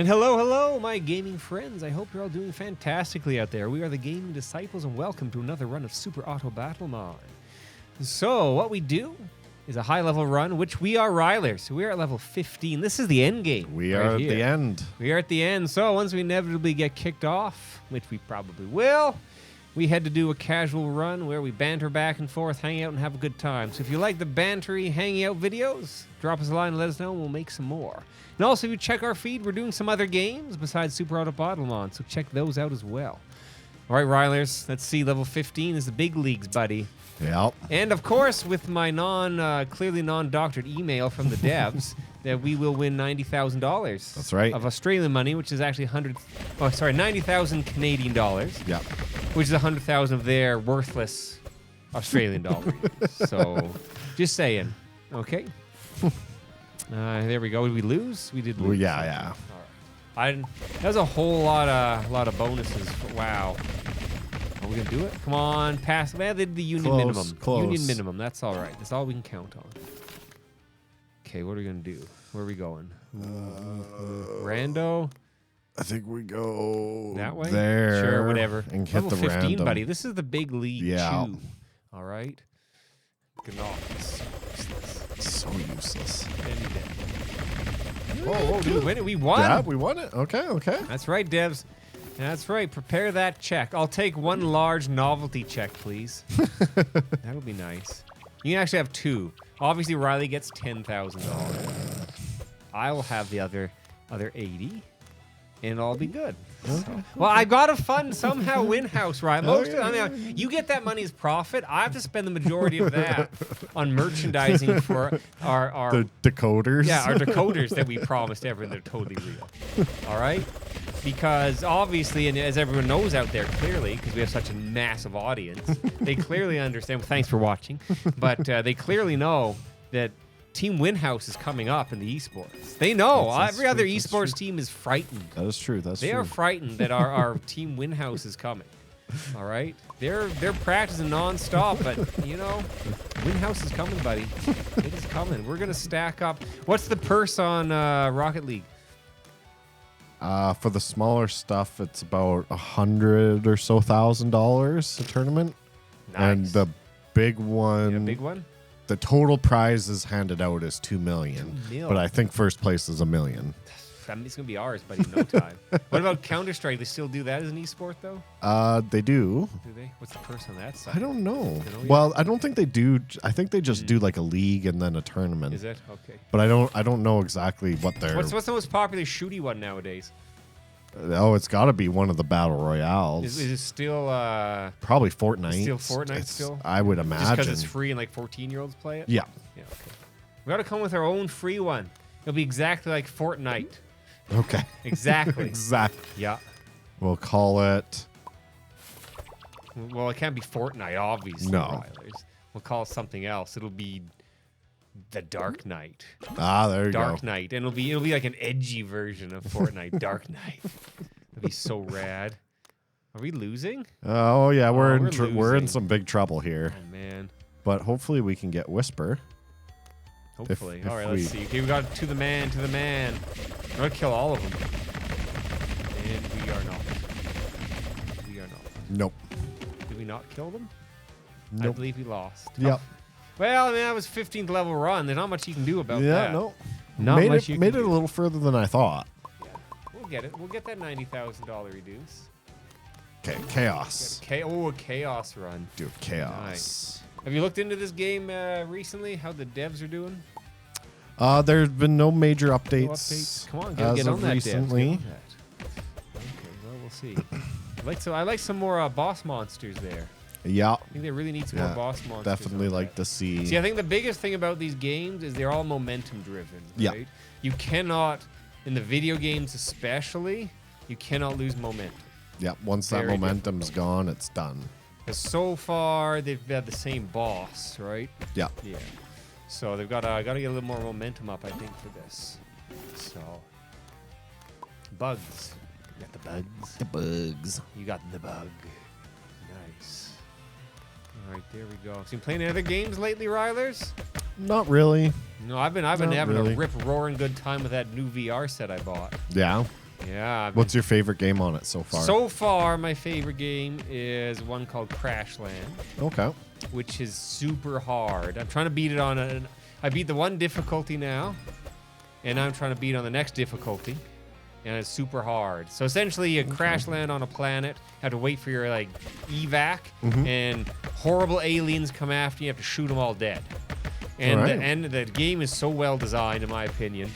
And hello, hello, my gaming friends. I hope you're all doing fantastically out there. We are the Gaming Disciples, and welcome to another run of Super Auto Battlemon. So, what we do is a high-level run, which we are Ryler. So we are at level 15. This is the end game. We are at the end. We are at the end. So once we inevitably get kicked off, which we probably will, we had to do a casual run where we banter back and forth, hang out, and have a good time. So if you like the bantery, hanging out videos, drop us a line and let us know, and we'll make some more. And also, if you check our feed, we're doing some other games besides Super Auto Battlemon, so check those out as well. All right, Rylers, let's see. Level 15 is the big leagues, buddy. Yep. And, of course, with my clearly non-doctored email from the devs, that we will win $90,000. That's right. Of Australian money, which is actually 90,000 Canadian dollars. Yeah. Which is 100,000 of their worthless Australian dollars. So, just saying. Okay. There we go. Did we lose? We did lose. Well, yeah. All right. That was a whole lot of bonuses. Wow. Are we gonna do it? Come on, pass. Well, they did the union minimum. Close. Union minimum. That's all right. That's all we can count on. Okay, what are we gonna do? Where are we going? Rando. I think we go That way. there. Sure, whatever. And hit Level the 15, random. buddy. This is the big league. Yeah. Chew. All right. Gnaw. So useless. Oh, did we win it? We won. Yeah, we won it. Okay. That's right, devs. That's right. Prepare that check. I'll take one large novelty check, please. That'll be nice. You can actually have two. Obviously, Riley gets $10,000. I will have the other 80, and it'll all be good. So, well, I gotta fund somehow win-house, right? You get that money as profit. I have to spend the majority of that on merchandising for our The decoders. Yeah, our decoders that we promised everyone they're totally real. All right? Because obviously, and as everyone knows out there clearly, because we have such a massive audience, they clearly understand. Well, thanks for watching. But they clearly know that Team Winhouse is coming up in the esports. They know. Every other esports team is frightened. That is true. They are frightened that our Team Winhouse is coming. All right? They're practicing nonstop, but, you know, Winhouse is coming, buddy. It is coming. We're going to stack up. What's the purse on Rocket League? For the smaller stuff, it's about $100,000 or so a tournament. Nice. And the big one. Yeah, big one? The total prizes handed out is $2 million. But I think first place is $1 million. I mean, it's going to be ours, buddy, in no time. What about Counter-Strike? They still do that as an esport, though? They do. Do they? What's the purse on that side? I don't know. You know, Well, I don't think they do. I think they just do like a league and then a tournament. Is it? Okay. But I don't know exactly what they're. What's the most popular shooty one nowadays? Oh, it's got to be one of the battle royales. Is it still Probably Fortnite. Still Fortnite still? I would just imagine. because it's free and like 14-year-olds play it? Yeah. Yeah, okay. We got to come with our own free one. It'll be exactly like Fortnite. Okay. Exactly. Exactly. Yeah. We'll call it. Well, it can't be Fortnite, obviously. No. Rylers. We'll call it something else. It'll be the Dark Knight. There you go. Dark Knight, and it'll be like an edgy version of Fortnite. Dark Knight. It'll be so rad. Are we losing? Oh yeah, we're in losing. some big trouble here. Oh man. But hopefully we can get Whisper. Hopefully. If all right, we- let's see. Okay, we got to the man. We're gonna kill all of them. And we are not. Nope. Did we not kill them? I Nope. believe we lost. Yep. Well, I mean, that was 15th level run. There's not much you can do about Yeah. that. No. Not much you made can it a do. little further than I thought. Yeah. We'll get it. We'll get that $90,000 reduce. Okay. Chaos. A chaos run. Dude, chaos. Nice. Have you looked into this game recently? How the devs are doing? There's been no major updates. No updates? Come on, as get on of that, recently. devs. Get on that. Okay, well, we'll see. I like some more boss monsters there. Yeah. I think they really need some more boss monsters. Definitely on like that. to see. See, I think the biggest thing about these games is they're all momentum driven. Yeah. Right? You cannot, in the video games especially, you cannot lose momentum. Yeah. Once that Very momentum's gone, it's done. Because so far they've had the same boss, right? Yeah. Yeah. So they've got to get a little more momentum up, I think, for this. So bugs. You got the bugs. The bugs. You got the bug. Nice. All right, there we go. So you playing any other games lately, Rylers? Not really. No, I've been Not having really. a rip roaring good time with that new VR set I bought. Yeah. Yeah. What's your favorite game on it so far? So far, my favorite game is one called Crashland, Okay. which is super hard. I'm trying to beat it on I beat the one difficulty now, and I'm trying to beat it on the next difficulty, and it's super hard. So essentially, you crash land on a planet, have to wait for your like evac, and horrible aliens come after you. You have to shoot them all dead. And the game is so well designed, in my opinion.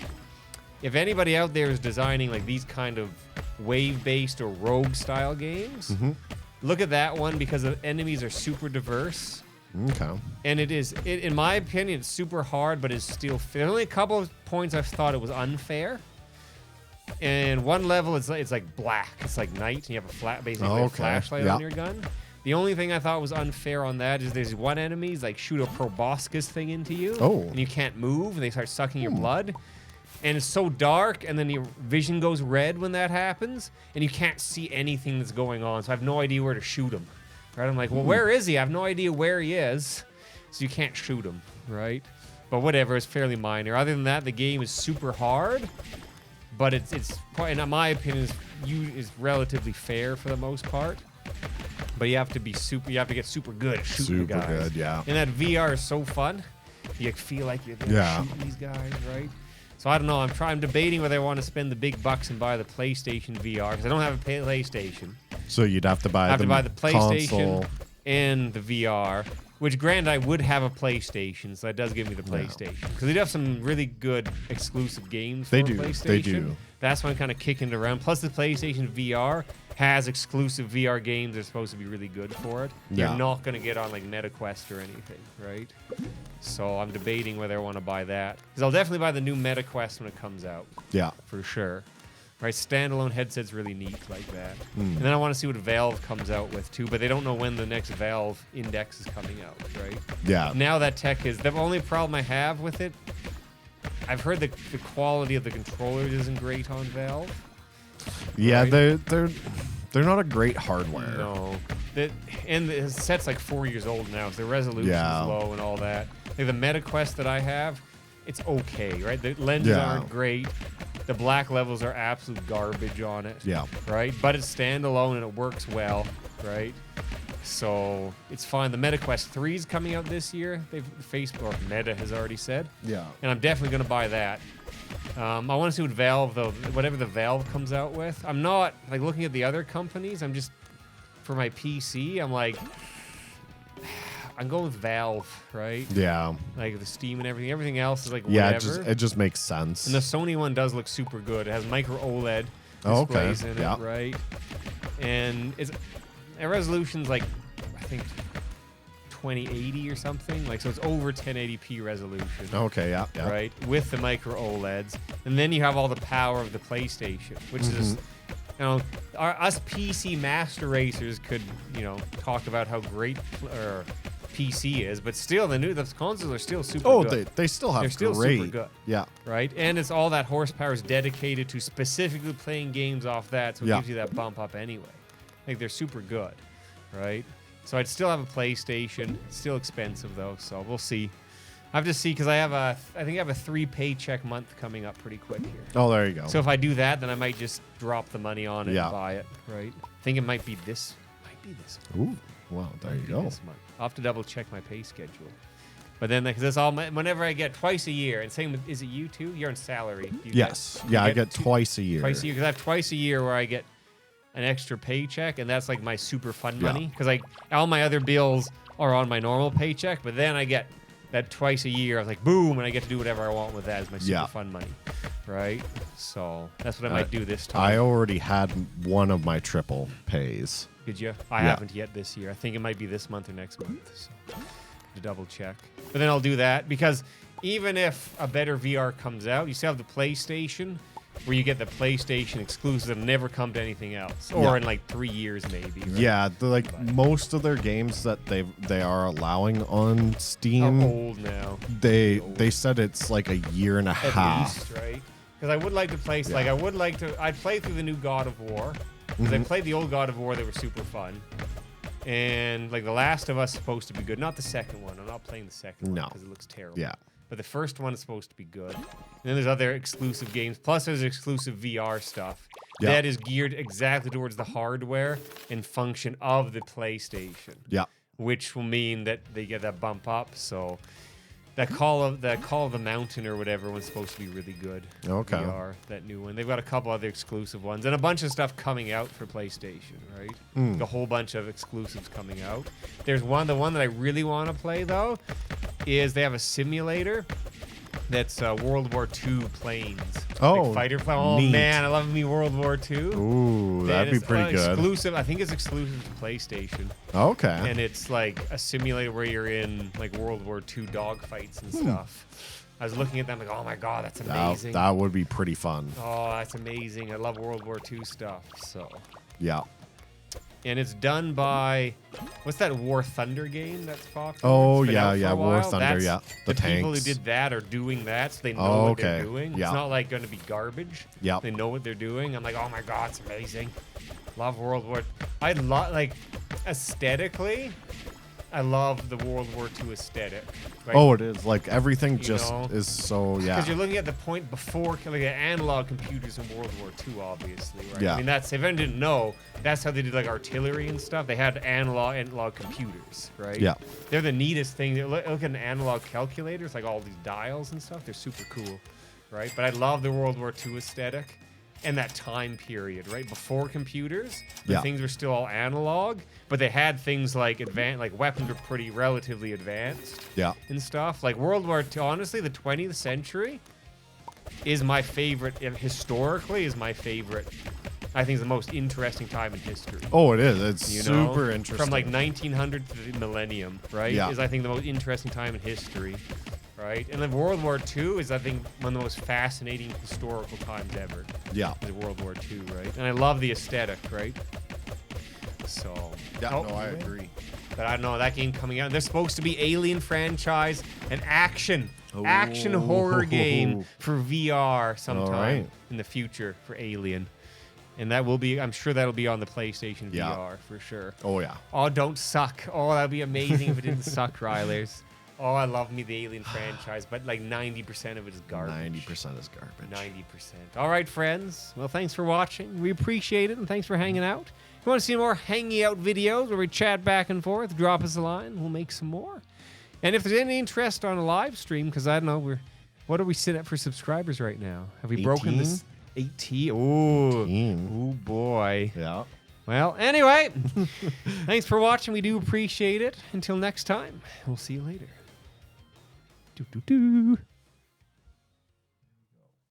If anybody out there is designing like these kind of wave-based or rogue-style games, look at that one because the enemies are super diverse. Okay. And in my opinion, it's super hard, but it's still fair. There's only a couple of points I've thought it was unfair. And one level, it's like black. It's like night, and you have a flashlight on your gun. The only thing I thought was unfair on that is there's one enemy's like shoot a proboscis thing into you, and you can't move, and they start sucking your blood. And it's so dark, and then your vision goes red when that happens, and you can't see anything that's going on. So I have no idea where to shoot him. Right? I'm like, well, where is he? I have no idea where he is, so you can't shoot him, right? But whatever, it's fairly minor. Other than that, the game is super hard, but it's quite, in my opinion, is relatively fair for the most part. But you have to get super good at shooting the guys. Super good, yeah. And that VR is so fun. You feel like you're there shooting these guys, right? So I don't know. I'm debating whether I want to spend the big bucks and buy the PlayStation VR because I don't have a PlayStation. So you'd have to buy the PlayStation console and the VR. Which, granted, I would have a PlayStation, so that does give me the PlayStation. Because they do have some really good exclusive games for PlayStation. They do. That's why I'm kind of kicking it around. Plus, the PlayStation VR has exclusive VR games that are supposed to be really good for it. Yeah. You're not going to get on, like, MetaQuest or anything, right? So I'm debating whether I want to buy that. Because I'll definitely buy the new MetaQuest when it comes out. Yeah. For sure. Right, standalone headset's really neat like that. And then I want to see what Valve comes out with too, but they don't know when the next Valve Index is coming out, right? Yeah. Now that tech is the only problem I have with it. I've heard the quality of the controllers isn't great on Valve. Yeah, right? they're not a great hardware. No. And the set's like 4 years old now, so the resolution's low and all that. Like the MetaQuest that I have, it's okay, right? The lenses aren't great. The black levels are absolute garbage on it. Yeah. Right? But it's standalone and it works well, right? So it's fine. The MetaQuest 3 is coming out this year. Facebook or Meta has already said. Yeah. And I'm definitely going to buy that. I want to see what Valve, though, whatever the Valve comes out with. I'm not like looking at the other companies. I'm just, for my PC, I'm like, I'm going with Valve, right? Yeah. Like the Steam and everything. Everything else is like whatever. Yeah, it just makes sense. And the Sony one does look super good. It has micro OLED displays in it, right? And its resolution's like, I think 2080 or something. Like, so it's over 1080p resolution. Okay, yeah. Right? With the micro OLEDs. And then you have all the power of the PlayStation, which is, us PC master racers could, talk about how great PC is, but still the consoles are still super good. Oh, they still have super good. Yeah. Right? And it's all that horsepower is dedicated to specifically playing games off that, so it gives you that bump up anyway. Like, they're super good. Right? So I'd still have a PlayStation. It's still expensive though, so we'll see. I have to see because I think I have a 3 paycheck month coming up pretty quick here. Oh, there you go. So if I do that, then I might just drop the money on it and buy it, right? I think it might be this month. Ooh. Well, there you go. This month. I'll have to double check my pay schedule. But then, because that's all, whenever I get twice a year, and same with, is it you too? You're on salary. Yes. I get twice a year. Twice a year, because I have twice a year where I get an extra paycheck, and that's like my super fun money. Because like all my other bills are on my normal paycheck, but then I get that twice a year. I was like, boom, and I get to do whatever I want with that as my super fun money. Right? So that's what I might do this time. I already had one of my triple pays. Did you? I haven't yet this year. I think it might be this month or next month. So to double check. But then I'll do that because even if a better VR comes out, you still have the PlayStation where you get the PlayStation exclusive that'll never come to anything else. Or in like 3 years maybe. Right? Yeah, most of their games that they are allowing on Steam are old now. They said it's like a year and a half. At least, right? Because I would like to play I'd play through the new God of War. Because I played the old God of War, they were super fun. And like The Last of Us is supposed to be good. Not the second one. I'm not playing the second one because it looks terrible. Yeah. But the first one is supposed to be good. And then there's other exclusive games. Plus there's exclusive VR stuff. Yeah. that is geared exactly towards the hardware and function of the PlayStation. Yeah. Which will mean that they get that bump up. So that Call of the Mountain or whatever one's supposed to be really good. Okay. VR, that new one. They've got a couple other exclusive ones and a bunch of stuff coming out for PlayStation, right? Mm. A whole bunch of exclusives coming out. There's the one that I really want to play though, is they have a simulator that's World War II planes. Oh, like fighter plane. Oh neat. man, I love me World War II. Ooh, that'd be pretty good. Exclusive. I think it's exclusive to PlayStation. Okay. And it's like a simulator where you're in like World War II dogfights and stuff. I was looking at them like, oh my god, that's amazing. That would be pretty fun. Oh, that's amazing. I love World War II stuff. So, Yeah. and it's done by what's that War Thunder game that's popular? Oh, It's been out for yeah, a War while. Thunder, That's yeah. The people who tanks. did that are doing that, so they know Oh, what they're okay. doing. Yeah. It's not like going to be garbage. Yeah. They know what they're doing. I'm like, oh my god, it's amazing. Love World War. I love like aesthetically. I love the World War II aesthetic. Right? Oh, it is. Like everything You just know? is so, yeah. Because you're looking at the point before, like the analog computers in World War II, obviously, right? Yeah. I mean, that's if anyone didn't know, that's how they did like artillery and stuff. They had analog computers, right? Yeah. They're the neatest thing. Look at an analog calculators, like all these dials and stuff. They're super cool, right? But I love the World War II aesthetic and that time period, right? Before computers, Yeah. things were still all analog, but they had things like like weapons were pretty relatively advanced Yeah. and stuff. Like World War II, honestly, the 20th century is my favorite, historically is my favorite. I think it's the most interesting time in history. Oh, it is. It's You know? super interesting. From like 1900 to the millennium, right? Yeah. Is I think the most interesting time in history, right? And then World War II is I think one of the most fascinating historical times ever. Yeah. Is World War II, right? And I love the aesthetic, right? So Yeah, Oh, no, I agree. But I don't know, that game coming out. There's supposed to be Alien franchise, an action horror game for VR sometime right. in the future for Alien. And that will be, I'm sure that'll be on the PlayStation Yeah. VR for sure. Oh, yeah. Oh, don't suck. Oh, that'd be amazing if it didn't suck, Rylers. Oh, I love me the Alien franchise, but like 90% of it is garbage. 90% is garbage. 90%. All right, friends. Well, thanks for watching. We appreciate it, and thanks for hanging out. If you want to see more hanging out videos where we chat back and forth, drop us a line. We'll make some more. And if there's any interest on a live stream, because I don't know, what are we sitting at for subscribers right now? Have we broken this? 18? Ooh. 18. Ooh, boy. Yeah. Well, anyway, thanks for watching. We do appreciate it. Until next time, we'll see you later. Doo-doo-doo.